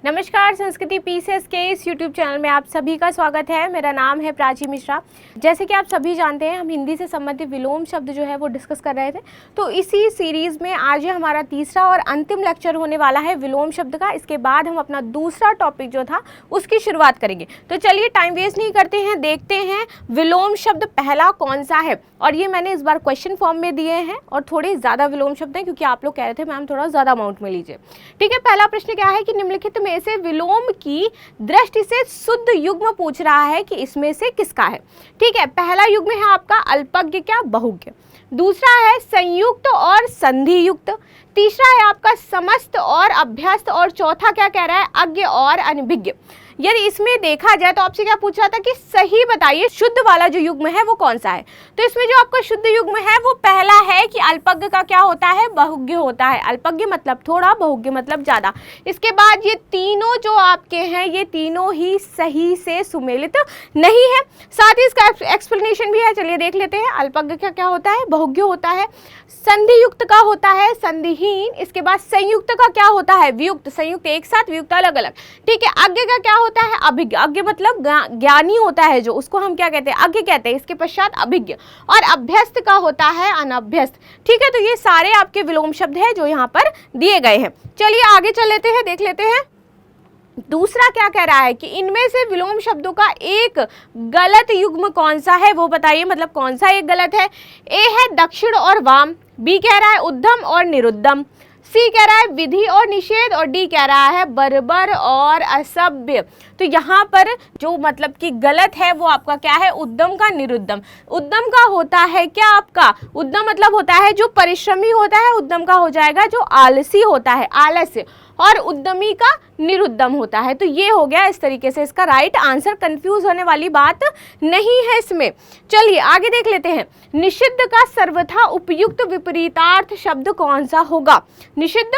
नमस्कार, संस्कृति पीसेस के इस यूट्यूब चैनल में आप सभी का स्वागत है। मेरा नाम है प्राची मिश्रा। जैसे कि आप सभी जानते हैं, हम हिंदी से संबंधित विलोम शब्द जो है वो डिस्कस कर रहे थे। तो इसी सीरीज़ में आज हमारा तीसरा और अंतिम लेक्चर होने वाला है विलोम शब्द का। इसके बाद हम अपना दूसरा टॉपिक जो था उसकी शुरुआत करेंगे। तो चलिए टाइम वेस्ट नहीं करते हैं, देखते हैं विलोम शब्द पहला कौन सा है। और ये मैंने इस बार क्वेश्चन फॉर्म में दिए हैं और थोड़े ज़्यादा विलोम शब्द हैं क्योंकि आप लोग कह रहे थे मैम थोड़ा ज़्यादा अमाउंट में लीजिए। ठीक है, पहला प्रश्न क्या है कि निम्नलिखित में से विलोम की दृष्टि से शुद्ध युग्म पूछ रहा है कि इसमें से किसका है। ठीक है, पहला युग्म है आपका अल्पज्ञ क्या बहुज्ञ, दूसरा है संयुक्त और संधि युक्त, तीसरा है आपका समस्त और अभ्यस्त, और चौथा क्या कह रहा है अज्ञ और अनभिज्ञ। यदि इसमें देखा जाए तो आपसे क्या पूछ रहा था कि सही बताइए शुद्ध वाला जो युग्म है वो कौन सा है। तो इसमें जो आपका शुद्ध युग्म है वो पहला है कि अल्पज्ञ का क्या होता है, बहुज्ञ होता है। अल्पज्ञ मतलब थोड़ा, बहुज्ञ मतलब ज्यादा। इसके बाद ये तीनों जो आपके हैं ये तीनों ही सही से सुमेलित नहीं है। साथ ही इसका एक्सप्लेनेशन भी है, चलिए देख लेते हैं। अल्पज्ञ का क्या होता है, बहुज्ञ होता है। संधि युक्त का होता है संधिहीन। इसके बाद संयुक्त का क्या होता है, वियुक्त। संयुक्त एक साथ, वियुक्त अलग अलग। ठीक है, अज्ञ का क्या होता है, अभिज्ञ। अज्ञ मतलब ज्ञानी होता है जो, उसको हम क्या कहते हैं, अज्ञ कहते हैं। इसके पश्चात अभिज्ञ। और अभ्यस्त का होता है अनभ्यस्त। ठीक है, तो ये सारे आपके विलोम शब्द हैं जो यहाँ पर दिए गए हैं। चलिए आगे चल लेते हैं, देख लेते हैं दूसरा क्या कह रहा है कि इनमें से विलोम शब्दों का एक गलत युग्म कौन सा है वो बताइए, मतलब कौन सा एक गलत है। ए है दक्षिण और वाम, बी कह रहा है उद्धम और निरुद्धम, सी कह रहा है विधि और निषेध, और डी कह रहा है बर्बर और असभ्य। तो यहाँ पर जो मतलब कि गलत है वो आपका क्या है, उद्दम का निरुद्धम। उद्दम का होता है क्या आपका, उद्दम मतलब होता है जो परिश्रमी होता है, उद्दम का हो जाएगा जो आलसी होता है, आलस्य, और उद्यमी का निरुद्धम होता है। तो ये हो गया इस तरीके से इसका राइट आंसर। कंफ्यूज होने वाली बात नहीं है इसमें। चलिए आगे देख लेते हैं। निषिद्ध का सर्वथा उपयुक्त विपरीतार्थ शब्द कौन सा होगा। निषिद्ध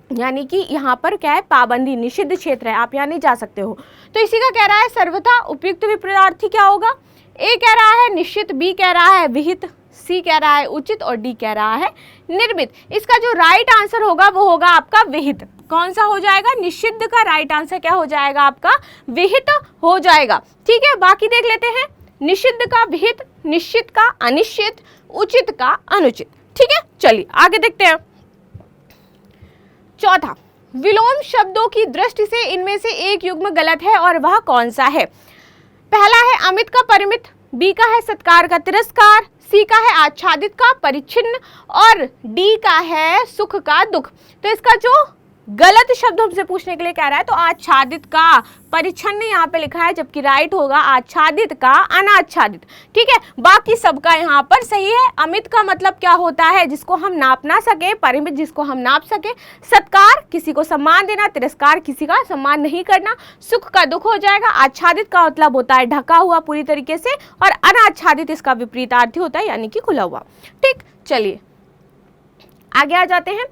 यानी कि यहाँ पर क्या है, पाबंदी, निषिद्ध क्षेत्र है, आप यहाँ नहीं जा सकते हो। तो इसी का कह रहा है सर्वथा उपयुक्त विपरीतार्थी क्या होगा। ए कह रहा है निश्चित, बी कह रहा है विहित, सी कह रहा है उचित, और डी कह रहा है निर्मित। इसका जो राइट आंसर होगा वो होगा आपका विहित। कौन सा हो जाएगा, निषिद्ध का राइट आंसर क्या हो जाएगा आपका, विहित हो जाएगा। ठीक है, बाकी देख लेते हैं। निषिद्ध का विहित, निश्चित का अनिश्चित, उचित का अनुचित। ठीक है, चलिए आगे देखते हैं। चौथा, विलोम शब्दों की दृष्टि से इनमें से एक युग्म गलत है और वह कौन सा है। पहला है अमित का परिमित, बी का है सत्कार का तिरस्कार, सी का है आच्छादित का परिच्छिन्न, और डी का है सुख का दुख। तो इसका जो गलत शब्द हमसे पूछने के लिए कह रहा है तो आच्छादित का परिच्छिन्न यहाँ पे लिखा है, जबकि राइट होगा आच्छादित का अनाच्छादित। ठीक है, बाकी सबका यहाँ पर सही है। अमित का मतलब क्या होता है, जिसको हम नाप ना सके, परिमित जिसको हम नाप सके, सत्कार किसी को सम्मान देना, तिरस्कार किसी का सम्मान नहीं करना, सुख का दुख हो जाएगा, आच्छादित का मतलब होता है ढका हुआ पूरी तरीके से, और अनाच्छादित इसका विपरीतार्थी होता है यानी कि खुला हुआ। ठीक, चलिए आगे आ जाते हैं।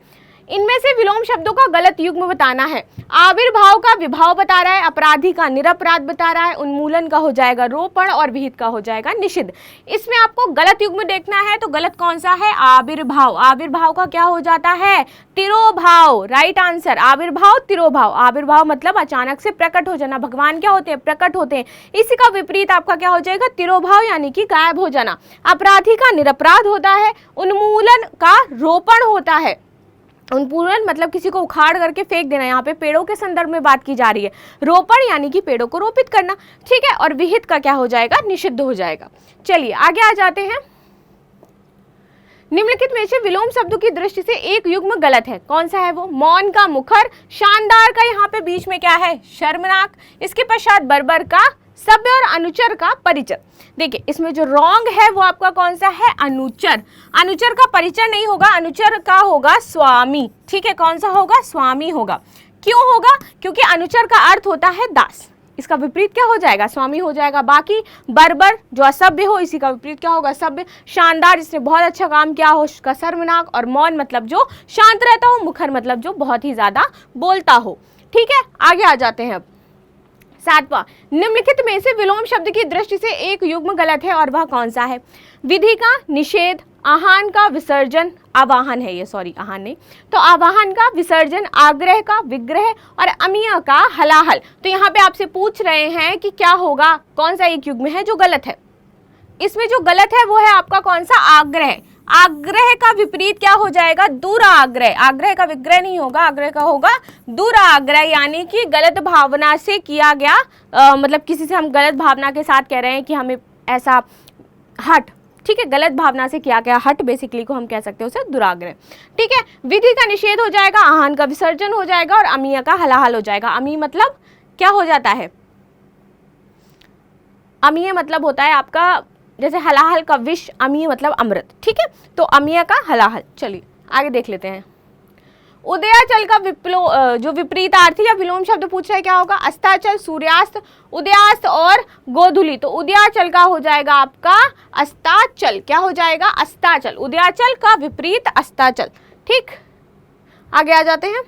इनमें से विलोम शब्दों का गलत युग्म बताना है। आविर्भाव का विभाव बता रहा है, अपराधी का निरपराध बता रहा है, उन्मूलन का हो जाएगा रोपण, और विहित का हो जाएगा निषिद्ध। इसमें आपको गलत युग्म देखना है तो गलत कौन सा है, आविर्भाव। आविर्भाव का क्या हो जाता है, तिरोभाव। राइट आंसर आविर्भाव, तिरोभाव। आविर्भाव मतलब अचानक से प्रकट हो जाना, भगवान क्या होते हैं, प्रकट होते हैं। इसी का विपरीत आपका क्या हो जाएगा, तिरोभाव यानी कि गायब हो जाना। अपराधी का निरपराध होता है, उन्मूलन का रोपण होता है। उन्मूलन मतलब किसी को उखाड़ करके फेंक देना, यहाँ पे पेड़ों के संदर्भ में बात की जा रही है। रोपण यानी कि पेड़ों को रोपित करना। ठीक है, और विहित का क्या हो जाएगा, निषिद्ध हो जाएगा। चलिए आगे आ जाते हैं। निम्नलिखित में से विलोम शब्दों की दृष्टि से एक युग्म गलत है, कौन सा है वो। मौन का मुखर, शानदार का यहाँ पे बीच में क्या है, शर्मनाक, इसके पश्चात बर्बर का सभ्य, और अनुचर का परिचर। देखिए इसमें जो रॉन्ग है वो आपका कौन सा है, अनुचर। अनुचर का परिचय नहीं होगा, अनुचर का होगा स्वामी। ठीक है, कौन सा होगा, स्वामी होगा। क्यों होगा, क्योंकि अनुचर का अर्थ होता है दास। इसका विपरीत क्या हो जाएगा, स्वामी हो जाएगा। बाकी बर्बर जो असभ्य हो, इसी का विपरीत क्या होगा, सभ्य। शानदार जिसने बहुत अच्छा काम किया हो, उसका शर्मनाक। और मौन मतलब जो शांत रहता हो, मुखर मतलब जो बहुत ही ज्यादा बोलता हो। ठीक है, आगे आ जाते हैं अब। सातवां, निम्नलिखित में से विलोम शब्द की दृष्टि से एक युग्म गलत है और वह कौन सा है। विधि का निषेध, आहान का विसर्जन, आवाहन है ये, सॉरी आहान नहीं, तो आवाहन का, विसर्जन, आग्रह का, विग्रह और अमीय का हलाहल। तो यहाँ पे आपसे पूछ रहे हैं कि क्या होगा, कौन सा एक युग्म है जो गलत है। इसमें जो गलत है वो है आपका कौन सा, आग्रह। आग्रह का विपरीत क्या हो जाएगा, दुराग्रह। आग्रह का विग्रह नहीं होगा, आग्रह का होगा दुराग्रह, यानी कि गलत भावना से किया गया, मतलब किसी से हम गलत भावना के साथ कह रहे हैं कि हमें ऐसा हट, ठीक है, गलत भावना से किया गया हट बेसिकली को हम कह सकते हैं उसे दुराग्रह। ठीक है, विधि का निषेध हो जाएगा, आहान का विसर्जन हो जाएगा और अमीय का हलाहल हो जाएगा। अमीय मतलब क्या हो जाता है, अमीय मतलब होता है आपका जैसे हलाहल का विष, अमीय मतलब अमृत। ठीक है, तो अमीय का हलाहल। चलिए आगे देख लेते हैं। उदयाचल का जो विपरीतार्थी या विलोम शब्द पूछ रहा है क्या होगा, अस्ताचल, सूर्यास्त, उदयास्त और गोधूली। तो उदयाचल का हो जाएगा आपका अस्ताचल, क्या हो जाएगा, अस्ताचल। उदयाचल का विपरीत अस्ताचल। ठीक, आगे आ जाते हैं।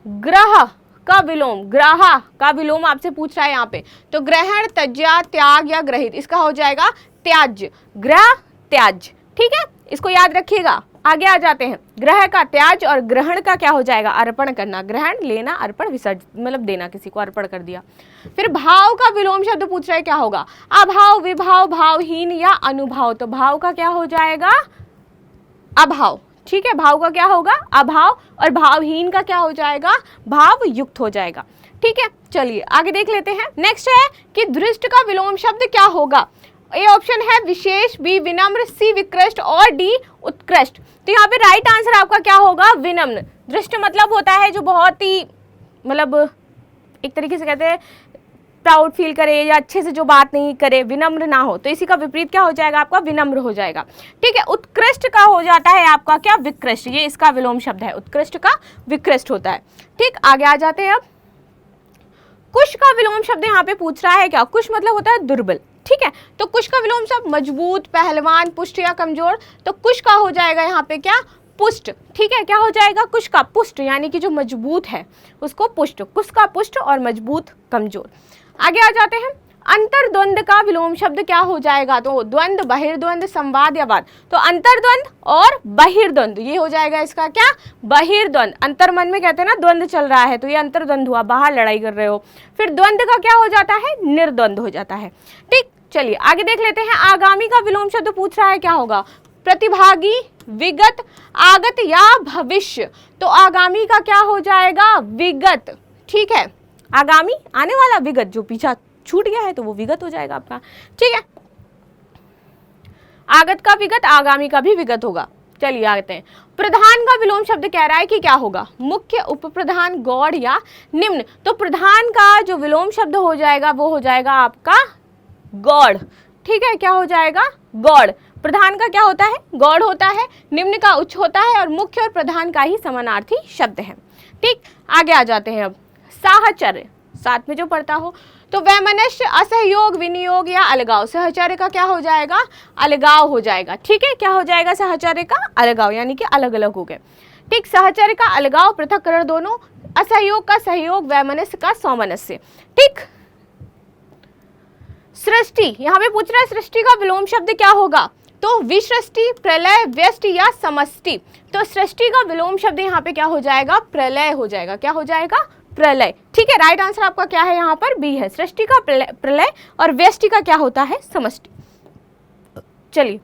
ग्रह का विलोम, ग्रहा का विलोम आपसे पूछ रहा है यहाँ पे, तो ग्रहण, तज्या, त्याग या ग्रहित, इसका हो जाएगा त्याज्य, ग्रह त्याज्य। ठीक है, इसको याद रखिएगा। आगे आ जाते हैं। ग्रह का त्याज और ग्रहण का क्या हो जाएगा, अर्पण करना। ग्रहण लेना, अर्पण विसर्जन मतलब देना, किसी को अर्पण कर दिया। फिर भाव का विलोम शब्द पूछ रहा है क्या होगा, अभाव, विभाव, भावहीन या अनुभाव। तो भाव का क्या हो जाएगा, अभाव। ठीक है, भाव का क्या होगा, अभाव, और भावहीन का क्या हो जाएगा, भाव युक्त हो जाएगा। ठीक है, चलिए आगे देख लेते हैं। नेक्स्ट है कि दृष्ट का विलोम शब्द क्या होगा। ए ऑप्शन है विशेष, बी विनम्र, सी विकृष्ट और डी उत्कृष्ट। तो यहाँ पे राइट आंसर आपका क्या होगा, विनम्र। दृष्ट मतलब होता है जो बहुत ही, मतलब एक तरीके से कहते हैं प्राउड फील करे या अच्छे से जो बात नहीं करे, विनम्र ना हो, तो इसी का विपरीत क्या हो जाएगा आपका, विनम्र हो जाएगा। ठीक है, उत्कृष्ट का हो जाता है आपका क्या, विकृष्ट। ये इसका विलोम शब्द है, उत्कृष्ट का विकृष्ट होता है। ठीक, आगे आ जाते हैं अब। कुश का विलोम शब्द यहाँ पे पूछ रहा है क्या, कुश मतलब होता है दुर्बल। ठीक है, तो कुश का विलोम शब्द मजबूत, पहलवान, पुष्ट या कमजोर। तो कुश का हो जाएगा यहाँ पे क्या, पुष्ट। ठीक है, क्या हो जाएगा, कुश का पुष्ट, यानी कि जो मजबूत है उसको पुष्ट, कुश का पुष्ट और मजबूत, कमजोर। आगे आ जाते हैं। अंतर्द्वंद का विलोम शब्द क्या हो जाएगा, तो द्वंद, बहिर्द्वंद, संवाद या वाद। तो अंतर्द्वंद और बहिर्द्वंद, ये हो जाएगा इसका क्या, बहिर्द्वंद। अंतर्मन में कहते हैं ना द्वंद चल रहा है, तो ये अंतर्द्वंद हुआ, बाहर लड़ाई कर रहे हो। फिर द्वंद का क्या हो जाता है, निर्द्वंद हो जाता है। ठीक, चलिए आगे देख लेते हैं। आगामी का विलोम शब्द पूछ रहा है क्या होगा, प्रतिभागी, विगत, आगत या भविष्य। तो आगामी का क्या हो जाएगा, विगत। ठीक है, आगामी आने वाला, विगत जो पीछा छूट गया है तो वो विगत हो जाएगा आपका। ठीक है, आगत का विगत, आगामी का भी विगत होगा। चलिए आते हैं। प्रधान का विलोम शब्द कह रहा है कि क्या होगा, मुख्य, उपप्रधान, गौड़ या निम्न। तो प्रधान का जो विलोम शब्द हो जाएगा वो हो जाएगा आपका गौड़। ठीक है, क्या हो जाएगा, गौड़। प्रधान का क्या होता है, गौड़ होता है, निम्न का उच्च होता है और मुख्य और प्रधान का ही समानार्थी शब्द है। ठीक, आगे आ जाते हैं अब। साहचर्य, साथ में जो पढ़ता हो, तो वैमनस्य, असहयोग, विनियोग या अलगाव। सहचर्य का क्या हो जाएगा, अलगाव हो जाएगा। ठीक है, क्या हो जाएगा, सहचर्य का अलगाव, यानी कि अलग अलग हो गए। ठीक, सहचर्य का अलगाव, पृथक्करण दोनों, असहयोग का सहयोग, वैमनस्य का सौमनस्य। ठीक, सृष्टि, यहाँ पे पूछ रहा है सृष्टि का विलोम शब्द क्या होगा, तो विसृष्टि, प्रलय, व्यष्टि या समष्टि। तो सृष्टि का विलोम शब्द यहाँ पे क्या हो जाएगा, प्रलय हो जाएगा। क्या हो जाएगा, प्रलय। ठीक है, राइट आंसर आपका क्या है, यहाँ पर बी है। सृष्टि का प्रलय और व्यष्टि का क्या होता है, समष्टि। चलिए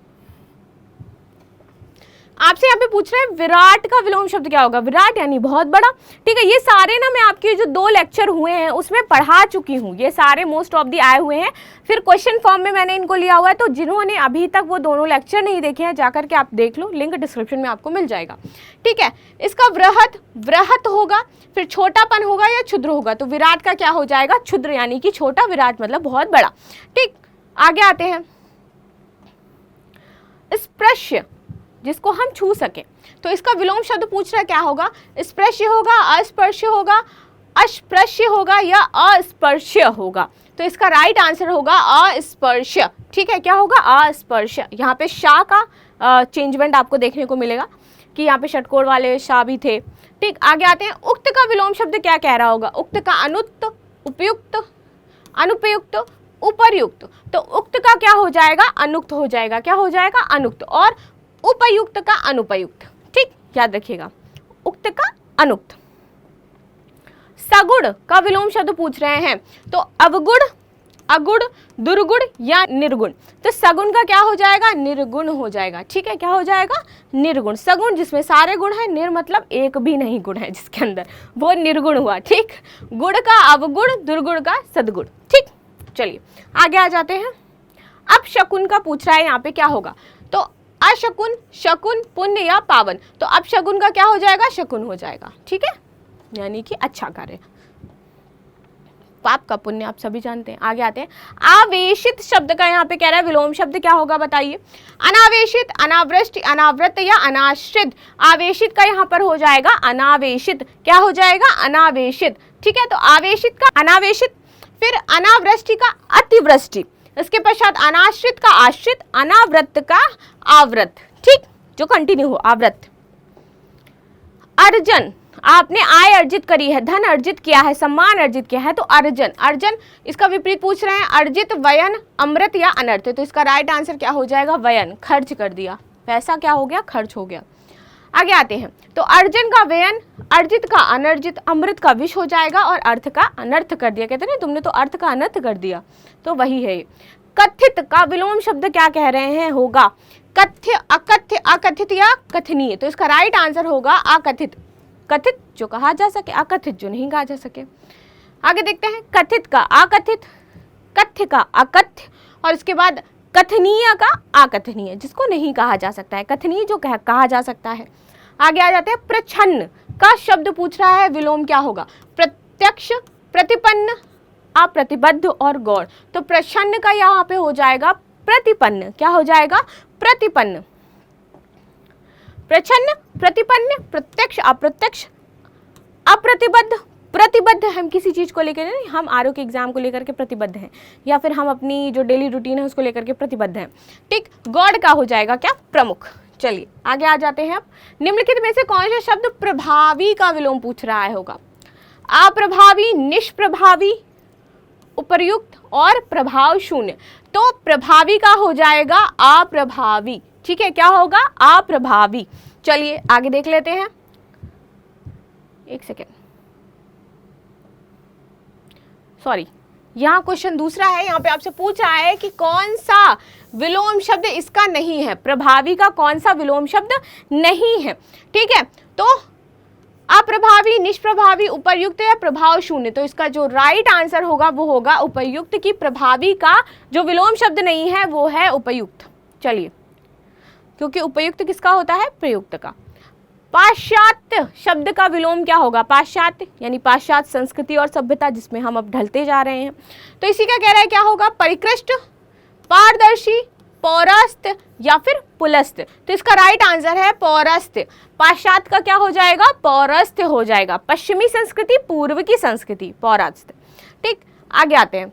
आपसे यहाँ पे पूछ रहे हैं विराट का विलोम शब्द क्या होगा। विराट यानी बहुत बड़ा। ठीक है, ये सारे ना मैं आपके जो 2 लेक्चर हुए हैं उसमें पढ़ा चुकी हूँ, ये सारे मोस्ट ऑफ दी आए हुए हैं, फिर क्वेश्चन फॉर्म में मैंने इनको लिया हुआ है। तो जिन्होंने अभी तक वो दोनों लेक्चर नहीं देखे हैं जाकर के आप देख लो, लिंक डिस्क्रिप्शन में आपको मिल जाएगा। ठीक है, इसका वृहत, वृहत होगा, फिर छोटापन होगा या क्षुद्र होगा। तो विराट का क्या हो जाएगा, क्षुद्र, यानी कि छोटा, विराट मतलब बहुत बड़ा। ठीक, आगे आते हैं। स्पर्श, जिसको हम छू सके, तो इसका विलोम शब्द पूछ रहा है क्या होगा, स्पर्श्य होगा, अस्पर्श्य होगा, अस्पृश्य होगा या अस्पर्श्य होगा। तो इसका राइट आंसर होगा अस्पर्श्य। ठीक है, क्या होगा, अस्पर्श्य। यहाँ पे शाह का चेंजमेंट आपको देखने को मिलेगा कि यहाँ पे षटकोण वाले शाह भी थे। ठीक, आगे आते हैं। उक्त का विलोम शब्द क्या कह रहा होगा, उक्त का अनुक्त, उपयुक्त, अनुपयुक्त, उपर्युक्त। तो उक्त का क्या हो जाएगा, अनुक्त हो जाएगा। क्या हो जाएगा, अनुक्त। और उपयुक्त का अनुपयुक्त, ठीक, याद रखिएगा, उक्त का अनुक्त। सगुण का विलोम शब्द पूछ रहे हैं, तो अवगुण, अगुण, दुर्गुण या निर्गुण। तो सगुण का क्या हो जाएगा, निर्गुण हो जाएगा, ठीक है, क्या हो जाएगा, निर्गुण। सगुण जिसमें सारे गुण है, निर मतलब एक भी नहीं गुण है जिसके अंदर, वो निर्गुण हुआ, ठीक। गुण का अवगुण, दुर्गुण का सद्गुण, ठीक। चलिए आगे आ जाते हैं। अब शकुन का पूछ रहा है यहाँ पे क्या होगा, तो अशकुन, शकुन, पुण्य या पावन। तो अब शकुन का क्या हो जाएगा, शकुन हो जाएगा, ठीक है, यानी कि अच्छा कार्य, पाप का पुण्य आप सभी जानते हैं। आगे आते हैं, आवेशित शब्द का यहाँ पे कह रहा है विलोम शब्द क्या होगा बताइए। अनावेशित, अनावृष्टि, अनावृत या अनाश्रित। आवेशित का यहाँ पर हो जाएगा अनावेशित, क्या हो जाएगा, अनावेशित, ठीक है। तो आवेशित का अनावेशित, फिर अनावृष्टि का अतिवृष्टि, इसके पश्चात अनाश्रित का आश्रित, अनावृत का आवृत, ठीक, जो कंटिन्यू हो, आवृत। अर्जन, आपने आय अर्जित करी है, धन अर्जित किया है, सम्मान अर्जित किया है, तो अर्जन। अर्जन इसका विपरीत पूछ रहे हैं, अर्जित, व्ययन, अमृत या अनर्थ। तो इसका राइट आंसर क्या हो जाएगा, व्ययन, खर्च कर दिया, पैसा क्या हो गया, खर्च हो गया। आगे आते हैं, तो अर्जन का व्ययन, अर्जित का अनर्जित, अमृत का विष हो जाएगा और अर्थ का अनर्थ कर दिया। कहते हैं तुमने तो अर्थ का अनर्थ कर दिया, तो वही है। कथित का विलोम शब्द क्या कह रहे हैं, होगा कथ्य, अकथ्य, अकथित या कथनीय। तो इसका राइट आंसर होगा अकथित। कथित जो कहा जा सके, अकथित जो नहीं कहा जा सके। आगे देखते हैं, कथित का अकथित, कथ्य का अकथ्य, और इसके बाद कथनीय का अकथनीय, जिसको नहीं कहा जा सकता है, कथनीय जो कहा जा सकता है। आगे आ जाते हैं, प्रच्छन्न का शब्द पूछ रहा है विलोम क्या होगा, प्रत्यक्ष, प्रतिपन्न, अप्रतिबद्ध और गौण। तो प्रच्छन्न का यहाँ पे हो जाएगा प्रतिपन्न, क्या हो जाएगा, प्रतिपन्न। प्रच्छन्न, प्रतिपन्न, प्रत्यक्ष, अप्रत्यक्ष, अप्रतिबद्ध। प्रतिबद्ध हम किसी चीज को लेकर नहीं, हम आरओ के एग्जाम को लेकर के प्रतिबद्ध हैं, या फिर हम अपनी जो डेली रूटीन है उसको लेकर के प्रतिबद्ध हैं, ठीक। गौड़ का हो जाएगा क्या, प्रमुख। चलिए आगे आ जाते हैं। अब निम्नलिखित में से कौन सा शब्द प्रभावी का विलोम पूछ रहा है, होगा अप्रभावी, निष्प्रभावी, उपर्युक्त और प्रभाव शून्य। तो प्रभावी का हो जाएगा अप्रभावी, ठीक है, क्या होगा, अप्रभावी। चलिए आगे देख लेते हैं, एक सेकेंड, सॉरी, यहाँ क्वेश्चन दूसरा है। यहाँ पे आपसे पूछ रहा है कि कौन सा विलोम शब्द इसका नहीं है, प्रभावी का कौन सा विलोम शब्द नहीं है, ठीक है। तो अप्रभावी, निष्प्रभावी, उपर्युक्त या प्रभाव शून्य। तो इसका जो राइट आंसर होगा वो होगा उपयुक्त, की प्रभावी का जो विलोम शब्द नहीं है वो है उपयुक्त। चलिए, क्योंकि उपयुक्त किसका होता है, प्रयुक्त का। पाश्चात्य शब्द का विलोम क्या होगा, पाश्चात्य यानी पाश्चात्य संस्कृति और सभ्यता, जिसमें हम अब ढलते जा रहे हैं। तो इसी का कह रहा है क्या होगा, परिकृष्ट, पारदर्शी, पौरस्त्य या फिर पुलस्त्य। तो इसका राइट आंसर है पौरस्त्य। पाश्चात्य का क्या हो जाएगा, पौरस्त्य हो जाएगा। पश्चिमी संस्कृति, पूर्व की संस्कृति, पौरस्त्य, ठीक। आगे आते हैं,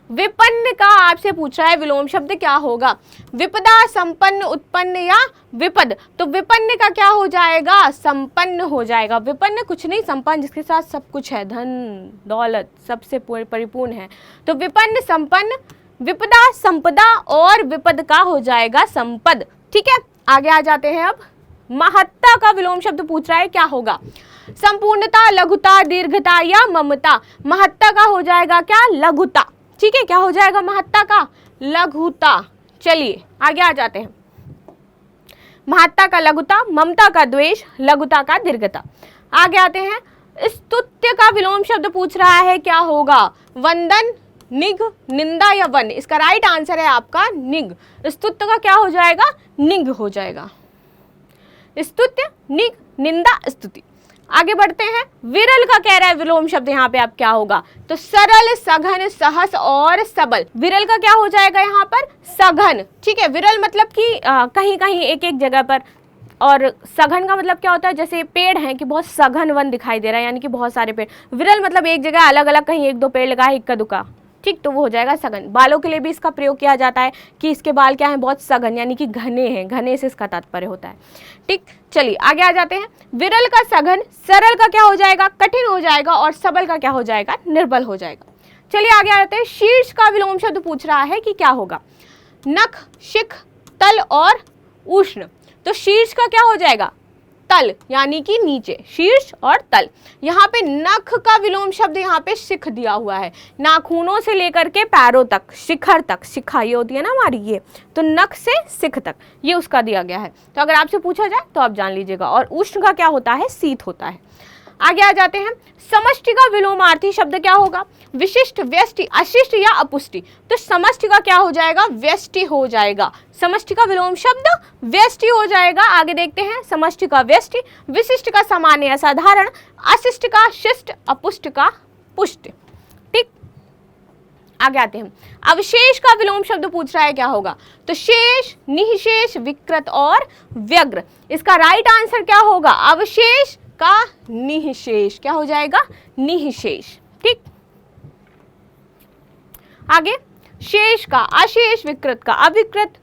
विपन्न का आपसे पूछ रहा है विलोम शब्द क्या होगा, विपदा, संपन्न, उत्पन्न या विपद। तो विपन्न का क्या हो जाएगा, संपन्न हो जाएगा। विपन्न कुछ नहीं, संपन्न जिसके साथ सब कुछ है, धन दौलत सबसे परिपूर्ण है। तो विपन्न, संपन्न, विपदा, संपदा और विपद का हो जाएगा संपद, ठीक है। आगे आ जाते हैं। अब महत्ता का विलोम शब्द पूछ रहा है क्या होगा, संपूर्णता, लघुता, दीर्घता या ममता। महत्ता का हो जाएगा क्या, लघुता, ठीक है, क्या हो जाएगा महत्ता का, लघुता। चलिए आगे आ जाते हैं, महत्ता का लघुता, ममता का द्वेष, लघुता का दीर्घता। आगे आते हैं, स्तुत्य का विलोम शब्द पूछ रहा है क्या होगा, वंदन, निग, निंदा या वन। इसका राइट आंसर है आपका निग। स्तुत्य का क्या हो जाएगा, निग हो जाएगा। स्तुत्य, निग, निंदा, स्तुति। आगे बढ़ते हैं, विरल का कह रहा है विलोम शब्द यहाँ पे आप क्या होगा, तो सरल, सघन, सहस और सबल। विरल का क्या हो जाएगा यहाँ पर, सघन, ठीक है। विरल मतलब कि कहीं कहीं एक एक जगह पर, और सघन का मतलब क्या होता है, जैसे पेड़ हैं कि बहुत सघन वन दिखाई दे रहा है, यानी कि बहुत सारे पेड़। विरल मतलब एक जगह अलग अलग कहीं एक दो पेड़ लगा है, इक्का दुक्का, ठीक, तो वो हो जाएगा सघन। बालों के लिए भी इसका प्रयोग किया जाता है कि इसके बाल क्या हैं, बहुत सघन, यानी कि घने हैं, घने से इसका तात्पर्य होता है, ठीक। चलिए आगे आ जाते हैं, विरल का सघन, सरल का क्या हो जाएगा, कठिन हो जाएगा, और सबल का क्या हो जाएगा, निर्बल हो जाएगा। चलिए आगे आ जाते हैं, शीर्ष का विलोम शब्द पूछ रहा है कि क्या होगा, नख, शिख, तल और उष्ण। तो शीर्ष का क्या हो जाएगा, तल यानी कि नीचे, शीर्ष और तल। यहाँ पे नख का विलोम शब्द यहाँ पे शिख दिया हुआ है, नाखूनों से लेकर के पैरों तक, शिखर तक, शिखा ये होती है ना हमारी, ये तो नख से शिख तक ये उसका दिया गया है। तो अगर आपसे पूछा जाए तो आप जान लीजिएगा। और उष्ण का क्या होता है, शीत होता है। आगे आ जाते हैं, समष्टि का विलोमार्थी शब्द क्या होगा, विशिष्ट, व्यष्टि, अशिष्ट या अपुष्टि। तो समष्टि का क्या हो जाएगा, व्यष्टि हो जाएगा। समष्टि का विलोम शब्द व्यष्टि हो जाएगा। आगे देखते हैं, समष्टि का व्यष्टि, विशिष्ट का सामान्य या साधारण, अशिष्ट का शिष्ट, अपुष्ट का पुष्ट। ठीक, आगे आते हैं, अवशेष का विलोम शब्द पूछ रहा है क्या होगा, तो शेष, निःशेष, विकृत और व्यग्र। इसका राइट आंसर क्या होगा, अवशेष का निःशेष, क्या हो जाएगा, निःशेष। ठीक, आगे, शेष का अशेष, विकृत का अविकृत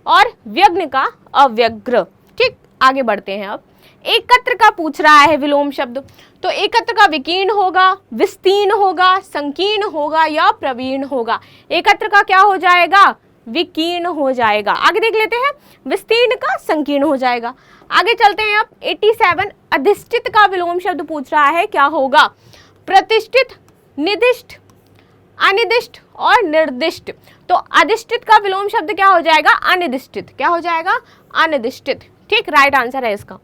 और व्यग्र का अव्यग्र। ठीक, आगे बढ़ते हैं। अब एकत्र का पूछ रहा है विलोम शब्द, तो एकत्र का विकीर्ण होगा, विस्तीर्ण होगा, संकीर्ण होगा या प्रवीण होगा। एकत्र का क्या हो जाएगा, विकीर्ण हो जाएगा। आगे देख लेते हैं, विस्तीर्ण का संकीर्ण हो जाएगा। आगे चलते हैं। अब 87, अधिष्ठित का विलोम शब्द पूछ रहा है क्या होगा, प्रतिष्ठित, निदिष्ट, अनिदिष्ट और निर्दिष्ट। तो अधिष्ठित का विलोम शब्द क्या हो जाएगा, अनिदिष्टित, क्या हो जाएगा, अनिदिष्टित। ठीक, राइट आंसर है इसका।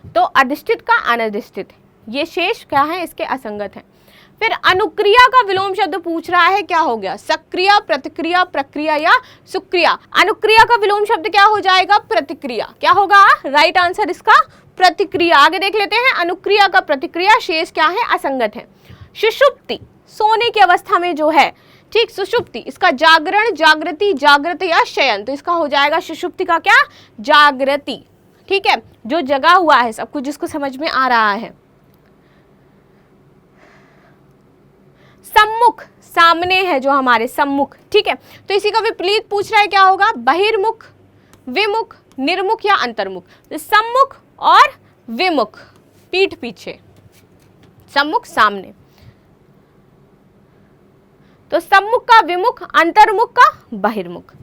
तो अधिष्ठित का अनिदिष्टित, ये शेष क्या है, इसके असंगत है। फिर अनुक्रिया का विलोम शब्द पूछ रहा है क्या हो गया, सक्रिया, प्रतिक्रिया, प्रक्रिया या सुक्रिया। अनुक्रिया का विलोम शब्द क्या हो जाएगा, प्रतिक्रिया, क्या होगा, राइट आंसर इसका प्रतिक्रिया। आगे देख लेते हैं, अनुक्रिया का प्रतिक्रिया, शेष क्या है, असंगत है। सुषुप्ति, सोने की अवस्था में जो है, ठीक, सुषुप्ति, इसका जागरण, जागृति, जागृत या शयन। तो इसका हो जाएगा सुषुप्ति का क्या, जागृति। ठीक है, जो जगा हुआ है, सब कुछ जिसको समझ में आ रहा है। सम्मुख, सामने है जो हमारे, सम्मुख। ठीक है, तो इसी का विपरीत पूछ रहा है क्या होगा, बहिर्मुख, विमुख, निर्मुख या अंतर्मुख। तो सम्मुख और विमुख, पीठ पीछे, सम्मुख सामने, तो सम्मुख का विमुख, अंतर्मुख का बहिर्मुख।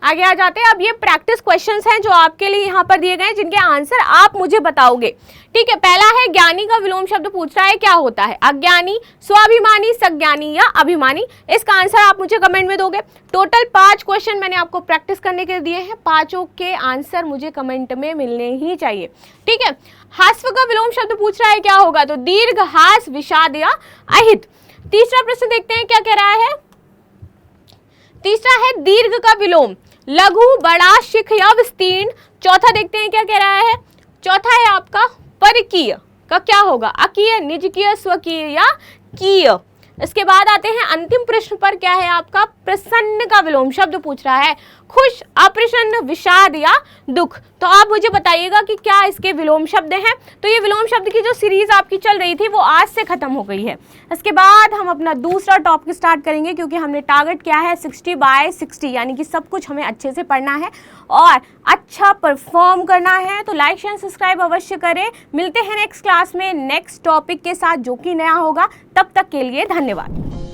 आगे आ जाते हैं। अब ये प्रैक्टिस क्वेश्चंस हैं जो आपके लिए यहाँ पर दिए गए हैं, जिनके आंसर आप मुझे बताओगे। ठीक है, पहला है, ज्ञानी का विलोम शब्द पूछ रहा है क्या होता है, अज्ञानी, स्वाभिमानी, सज्ञानी या अभिमानी। इसका आंसर आप मुझे कमेंट में दोगे। टोटल 5 क्वेश्चन मैंने आपको प्रैक्टिस करने के दिए हैं, 5 के आंसर मुझे कमेंट में मिलने ही चाहिए। ठीक है, हास्य का विलोम शब्द पूछ रहा है क्या होगा, तो दीर्घ, हास, विषाद या अहित। तीसरा प्रश्न देखते हैं क्या कह रहा है। तीसरा है दीर्घ का विलोम, लघु, बड़ा, शिख या विस्तीर्ण। चौथा देखते हैं क्या कह रहा है। चौथा है आपका परकीय का क्या होगा, अकीय, निजकीय, स्वकीय या कीय। इसके बाद आते हैं अंतिम प्रश्न पर, क्या है आपका, प्रसन्न का विलोम शब्द पूछ रहा है, खुश, अप्रसन्न, विषाद या दुख। तो आप मुझे बताइएगा कि क्या इसके विलोम शब्द हैं। तो ये विलोम शब्द की जो सीरीज आपकी चल रही थी वो आज से खत्म हो गई है। इसके बाद हम अपना दूसरा टॉपिक स्टार्ट करेंगे, क्योंकि हमने टारगेट किया है 60/60, यानी कि सब कुछ हमें अच्छे से पढ़ना है और अच्छा परफॉर्म करना है। तो लाइक शेयर सब्सक्राइब अवश्य करें। मिलते हैं नेक्स्ट क्लास में नेक्स्ट टॉपिक के साथ जो कि नया होगा। तब तक के लिए धन्यवाद।